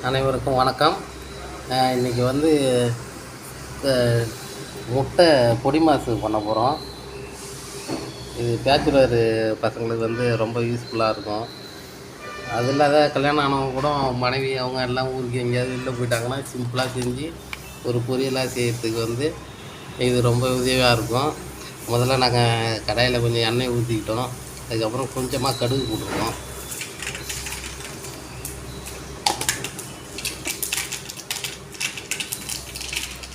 அனைவருக்கும் வணக்கம். இன்றைக்கி வந்து முட்டை பொடி மாசு பண்ண போகிறோம். இது பேச்சுலர் பசங்களுக்கு வந்து ரொம்ப யூஸ்ஃபுல்லாக இருக்கும். அது இல்லாத கல்யாணம் ஆனவங்க கூட மனைவி அவங்க எல்லாம் ஊருக்கு எங்கேயாவது வெளில போயிட்டாங்கன்னா சிம்பிளாக செஞ்சு ஒரு பொரியலாக செய்கிறதுக்கு வந்து இது ரொம்ப உதவியாக இருக்கும். முதல்ல நாங்கள் கடாயில் கொஞ்சம் எண்ணெய் ஊற்றிக்கிட்டோம். அதுக்கப்புறம் கொஞ்சமாக கடுகு போட்டுருக்கோம்.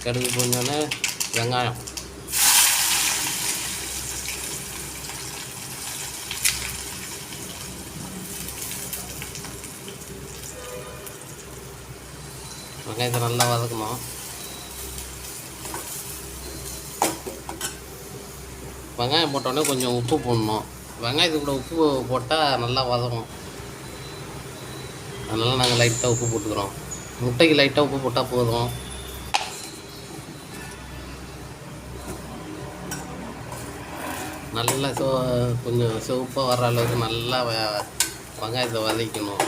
கடுகு பொரிஞ்சோடனே வெங்காயம், வெங்காயத்தை நல்லா வதக்கணும். வெங்காயம் போட்டோடனே கொஞ்சம் உப்பு போடணும். வெங்காயத்துக்கூட உப்பு போட்டால் நல்லா வதக்கும். அதனால் நாங்கள் லைட்டாக உப்பு போட்டுக்கிறோம். முட்டைக்கு லைட்டாக உப்பு போட்டால் போதும். நல்லா கொஞ்சம் சிவப்பாக வர்ற அளவுக்கு நல்லா வெங்காயத்தை வதக்கணும்.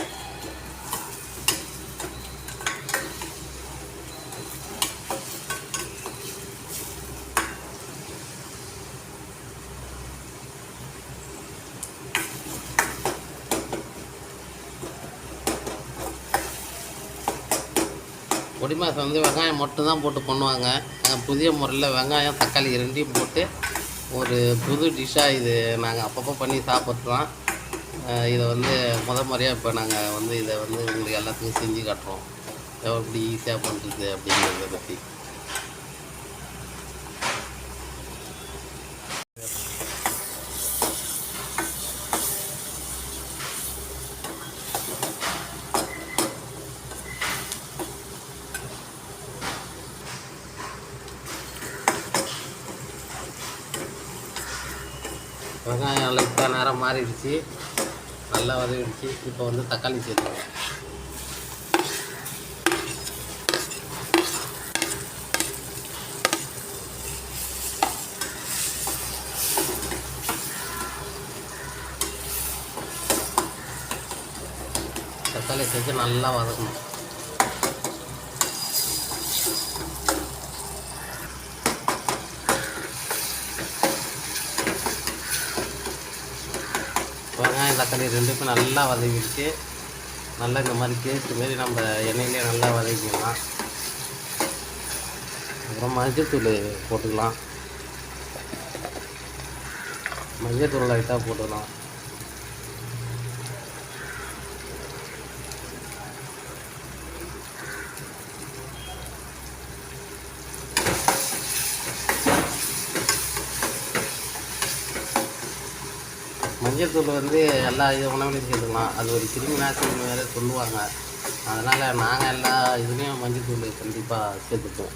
பொடி மாசம் வந்து வெங்காயம் மட்டும்தான் போட்டு பண்ணுவாங்க. புதிய முறையில் வெங்காயம் தக்காளி ரெண்டையும் போட்டு ஒரு புது டிஷ்ஷாக இது நாங்கள் அப்பப்போ பண்ணி சாப்பிட்றோம். இதை வந்து முறையாக இப்போ நாங்கள் வந்து இதை வந்து உங்களுக்கு எல்லாத்துக்கும் செஞ்சு காட்டுறோம். எப்படி ஈஸியாக பண்ணுறது அப்படிங்கிறத பற்றி. வெங்காயம் லைட்டாக நேரம் மாறிடுச்சு, நல்லா வதங்கிடுச்சு. இப்போ வந்து தக்காளி சேர்த்துக்கலாம். தக்காளி சேர்த்து நல்லா வதக்கணும். வெங்காயம் தக்காளி ரெண்டுக்கும் நல்லா வதங்கிடுச்சு. நல்லா இந்த மாதிரி பேஸ்ட் மாரி நம்ம எண்ணெயிலே நல்லா வதக்கிக்கலாம். அப்புறம் மஞ்சள்தூள் போட்டுக்கலாம். மஞ்சள்தூள் லைட்டாக போட்டுக்கலாம். மஞ்சள்தூள் வந்து எல்லா உணவுலையும் சேர்த்துக்கலாம். அது ஒரு கிருமி நாசினி வேறு சொல்லுவாங்க. அதனால் நாங்கள் எல்லா இதுலேயும் மஞ்சள்தூள் கண்டிப்பாக சேர்த்துப்போம்.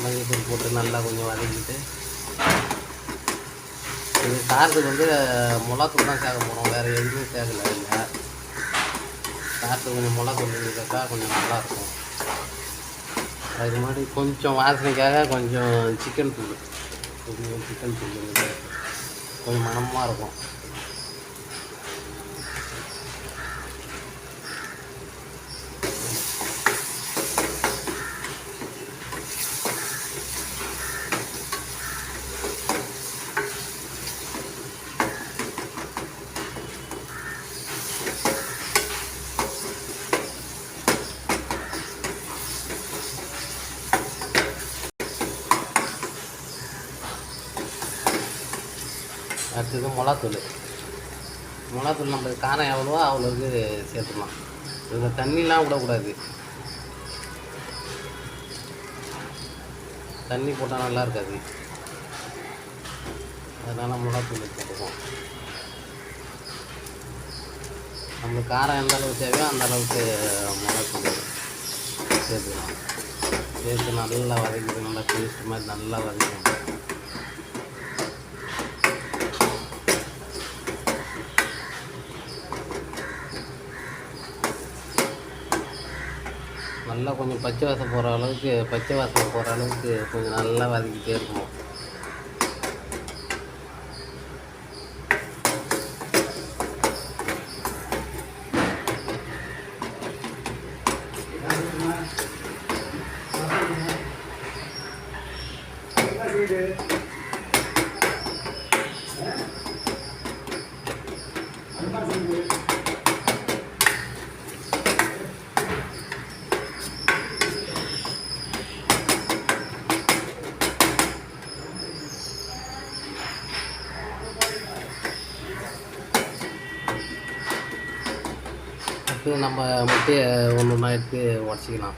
மஞ்சள்தூள் போட்டு நல்லா கொஞ்சம் வதக்கிட்டு, இது காரத்துக்கு வந்து மிளகாத்தூள் தான் சேர்க்க போகிறோம், வேறு எதுவுமே சேர்க்கல. இல்லை, காரத்துக்கு கொஞ்சம் மிளகாத்தூள் சேர்த்தா கொஞ்சம் நல்லாயிருக்கும். அதுக்கு முன்னாடி கொஞ்சம் வாசனைக்காக கொஞ்சம் சிக்கன் தூள் கொஞ்சம் மணமாக இருக்கும். அடுத்தது மிளகாத்தூள் நம்மளுக்கு காரம் எவ்வளவோ அவ்வளோக்கு சேர்த்துக்கலாம். இதில் தண்ணிலாம் விடக்கூடாது. தண்ணி போட்டால் நல்லா இருக்காது. அதனால் மிளகாத்தூள் போட்டுக்குவோம். நம்மளுக்கு காரம் எந்த அளவுக்கு தேவையோ அந்த அளவுக்கு மிளகாத்தூள் சேர்த்துக்கலாம். சேர்த்து நல்லா வதக்கிட்டு நல்லா பேஸ்ட் மாதிரி நல்லா வதக்கணும். நல்லா கொஞ்சம் பச்சை வாசம் போகிற அளவுக்கு கொஞ்சம் நல்லா வதக்கிட்டே இருக்கணும். எடுத்து நம்ம முட்டையை ஒன்று ஒன்றா எடுத்து உடச்சிக்கலாம்.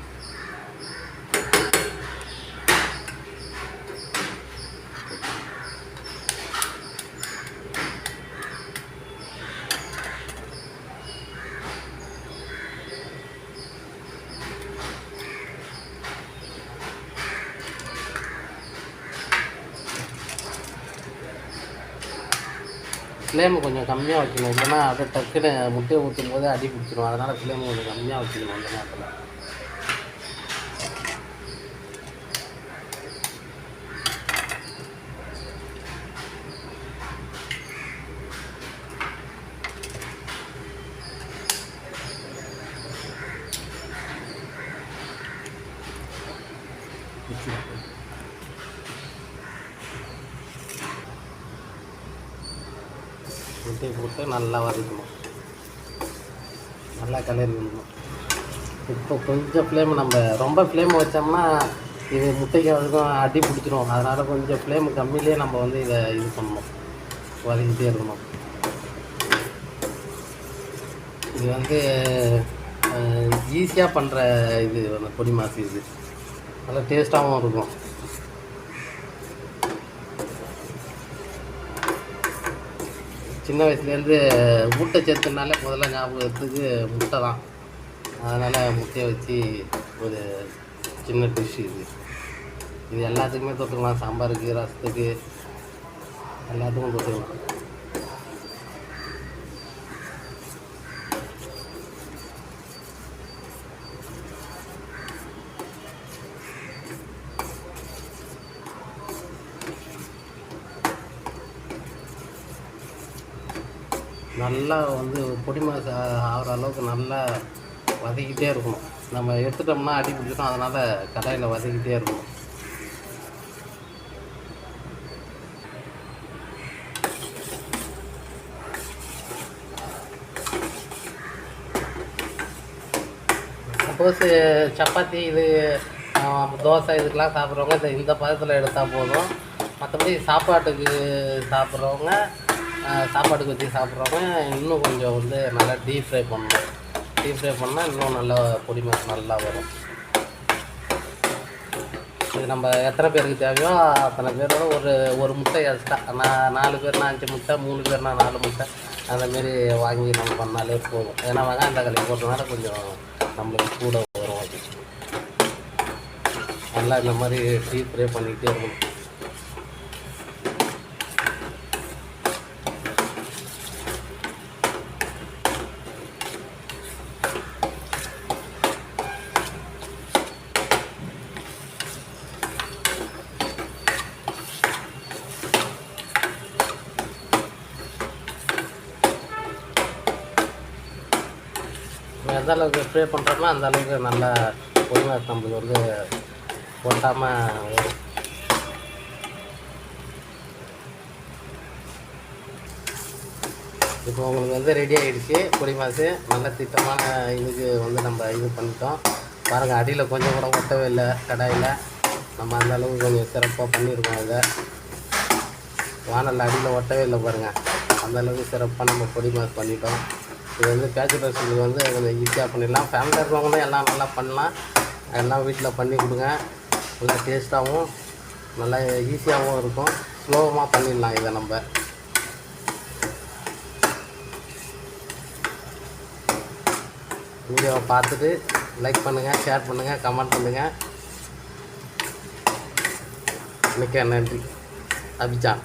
ஃப்ளேமு கொஞ்சம் கம்மியாக வைக்கணும், இல்லைன்னா அப்படியே டக்குன்னு முட்டையை ஊற்றும் போது அடி பிடிச்சிடும். அதனால் ஃப்ளேமு கொஞ்சம் கம்மியாக வச்சுக்கணும் அந்த நேரத்தில். முட்டையை போட்டு நல்லா வதக்கணும், நல்லா கிளறி விடணும். இப்போ கொஞ்சம் ஃப்ளேமு நம்ம ரொம்ப ஃப்ளேம் வச்சோம்னா இது முட்டைக்கு அதுக்கும் அடி பிடிச்சிரும். அதனால் கொஞ்சம் ஃப்ளேமு கம்மியிலே நம்ம வந்து இதை இது பண்ணணும், வதக்கிட்டே இருக்கணும். இது வந்து ஈஸியாக பண்ணுற இது அந்த பொடி மாசு. இது நல்லா டேஸ்ட்டாகவும் இருக்கும். சின்ன வயசுலேருந்து ஊட்டச்சத்துனாலே முதல்ல ஞாபகத்துக்கு முட்டை தான். அதனால் முட்டையை வச்சு ஒரு சின்ன டிஷ் இது. இது எல்லாத்துக்குமே தொட்டுக்கலாம், சாம்பாருக்கு, ரசத்துக்கு, எல்லாத்துக்கும் தொட்டுக்கலாம். நல்லா வந்து பொடி மாசு ஆகிற அளவுக்கு நல்லா வதக்கிட்டே இருக்கணும். நம்ம எடுத்துட்டோம்னா அடி பிடிச்சிடும். அதனால் கடாயில் வதக்கிட்டே இருக்கணும். சப்போஸ் சப்பாத்தி இது தோசை இதுக்கெலாம் சாப்பிட்றவங்க இந்த பதத்தில் எடுத்தால் போதும். மற்றபடி சாப்பாட்டுக்கு சாப்பிட்றவங்க, சாப்பாட்டுக்கு வச்சு சாப்பிட்றவங்க இன்னும் கொஞ்சம் வந்து நல்லா டீப் ஃப்ரை பண்ணணும். டீப் ஃப்ரை பண்ணால் இன்னும் நல்லா பொடி மாசு நல்லா வரும். இது நம்ம எத்தனை பேருக்கு தேவையோ அத்தனை பேரோட ஒரு முட்டை எக்ஸ்ட்ரா, 4 பேர்னா 5 முட்டை, 3 பேர்னா 4 முட்டை, அந்தமாரி வாங்கி நம்ம பண்ணாலே போதும். ஏன்னா வெங்காயம் தக்காளி போடுறதுனால கொஞ்சம் நம்மளுக்கு கூட வரும். அது நல்லா இந்த மாதிரி டீப் ஃப்ரை பண்ணிக்கிட்டே இருக்கணும். எந்த அளவுக்கு ஸ்ப்ரே பண்ணுறோமோ அந்த அளவுக்கு நல்லா பொடி மாசு நம்மளுக்கு வந்து போட்டாமல் வரும். இப்போ உங்களுக்கு வந்து ரெடி ஆகிடுச்சு பொடி மாசு. நல்ல திட்டமான இதுக்கு வந்து நம்ம இது பண்ணிட்டோம். பாருங்கள், அடியில் கொஞ்சம் கூட ஒட்டவே இல்லை கடாயில். நம்ம அந்த அளவுக்கு கொஞ்சம் சிறப்பாக பண்ணியிருக்கோம். இதை வானலில் அடியில் ஒட்டவே இல்லை பாருங்கள். அந்த அளவுக்கு சிறப்பாக நம்ம பொடி மாசு பண்ணிட்டோம். இது வந்து பேச்சுலர்ஸுக்கு வந்து கொஞ்சம் ஈஸியாக பண்ணிடலாம். ஃபேமிலியாக இருக்கவங்களும் எல்லாம் நல்லா பண்ணலாம். எல்லாம் வீட்டில் பண்ணி கொடுங்க. நல்லா டேஸ்ட்டாகவும் நல்லா ஈஸியாகவும் இருக்கும். ஸ்லோவமாக பண்ணிடலாம் இதை நம்ம. வீடியோவை பார்த்துட்டு லைக் பண்ணுங்கள், ஷேர் பண்ணுங்கள், கமெண்ட் பண்ணுங்கள். மிக்க நன்றி. அபிஜான்.